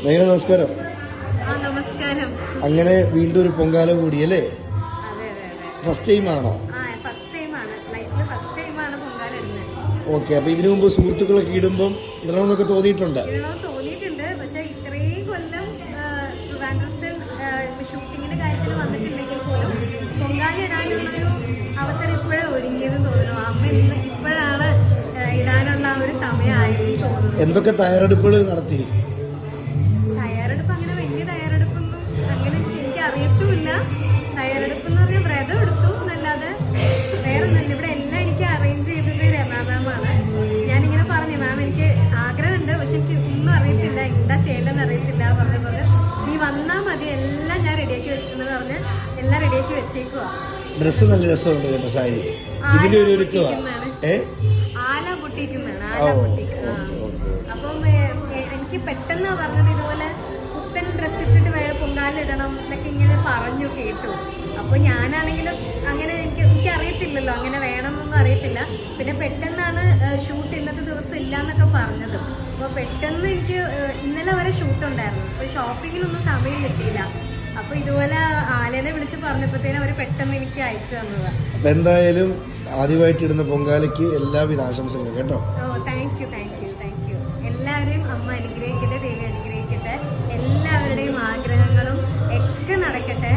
മേഘന നമസ്കാരം. നമസ്കാരം. അങ്ങനെ വീണ്ടും ഒരു പൊങ്കാല കൂടിയല്ലേ? ഫസ്റ്റ് ടൈം ആണോ? ഓക്കെ. അപ്പൊ ഇതിനു മുമ്പ് സുഹൃത്തുക്കളൊക്കെ ഇടുമ്പം ഇടണമെന്നൊക്കെ തോന്നിയിട്ടുണ്ട്? പക്ഷെ ഇത്രയും കൊല്ലം ഷൂട്ടിങ്ങിന്റെ കാര്യത്തിൽ വന്നിട്ടുണ്ടെങ്കിൽ പോലും പൊങ്കാല ഇടാനുള്ളൊരു അവസരം ഇപ്പോഴേ ഒരുങ്ങിയതെന്ന് തോന്നുന്നു. അമ്മ ഇപ്പോഴാണ് ഇടാനുള്ള ഒരു സമയമായിരുന്നു തോന്നുന്നു. എന്തൊക്കെ തയ്യാറെടുപ്പുകൾ നടത്തി? തയ്യാറെടുപ്പ് അങ്ങനെ വലിയ തയ്യാറെടുപ്പൊന്നും അങ്ങനെ എനിക്ക് അറിയത്തുമില്ല. തയ്യാറെടുപ്പ് എന്ന് പറഞ്ഞാൽ വ്രതം എടുത്തു എന്നല്ലാതെ വേറെ ഒന്നല്ല. ഇവിടെ എല്ലാം എനിക്ക് അറേഞ്ച് ചെയ്തത് രമാ മാമാണ്. ഞാനിങ്ങനെ പറഞ്ഞു, മാം എനിക്ക് ആഗ്രഹമുണ്ട്, പക്ഷെ എനിക്ക് ഒന്നും അറിയത്തില്ല, എന്താ ചെയ്യേണ്ടതെന്ന് അറിയത്തില്ല പറഞ്ഞു. നീ വന്നാൽ മതി, എല്ലാം ഞാൻ റെഡിയാക്കി വെച്ചിട്ടുണ്ടെന്ന് പറഞ്ഞ് എല്ലാം റെഡിയാക്കി വെച്ചേക്കുവാ. ഡ്രസ്സ് നല്ല രസമുണ്ട് കേട്ടോ, സാരി. ഇതിന്റെ ഒരു ആല പൊട്ടിക്കുന്നതാണ്, ആല പൊട്ടിക്ക്. അപ്പം എനിക്ക് പെട്ടെന്ന് പറഞ്ഞത് ഇതുപോലെ പുത്തൻ ഡ്രസ്സ് ഇട്ടിട്ട് പൊങ്കാലിടണം എന്നൊക്കെ ഇങ്ങനെ പറഞ്ഞു കേട്ടു. അപ്പൊ ഞാനാണെങ്കിലും അങ്ങനെ എനിക്ക് അറിയത്തില്ലല്ലോ, അങ്ങനെ വേണമെന്നൊന്നും അറിയത്തില്ല. പിന്നെ പെട്ടെന്നാണ് ഷൂട്ട് ഇന്നത്തെ ദിവസം ഇല്ല എന്നൊക്കെ പറഞ്ഞത്. അപ്പൊ പെട്ടെന്ന് എനിക്ക് ഇന്നലെ വരെ ഷൂട്ട് ഉണ്ടായിരുന്നു. അപ്പൊ ഷോപ്പിങ്ങിനൊന്നും സമയം കിട്ടിയില്ല. അപ്പൊ ഇതുപോലെ ആലേനെ വിളിച്ച് പറഞ്ഞപ്പോഴത്തേനും അവര് പെട്ടെന്ന് എനിക്ക് അയച്ചു തന്നതാണ്. അപ്പൊ എന്തായാലും ആദ്യമായിട്ട് ഇടുന്ന പൊങ്കാലയ്ക്ക് എല്ലാവിധ ആശംസകളും കേട്ടോ. Thank you. എല്ലാവരെയും അമ്മ അനുഗ്രഹിക്കട്ടെ, ദേവി അനുഗ്രഹിക്കട്ടെ. എല്ലാവരുടെയും ആഗ്രഹങ്ങളും ഒക്കെ നടക്കട്ടെ.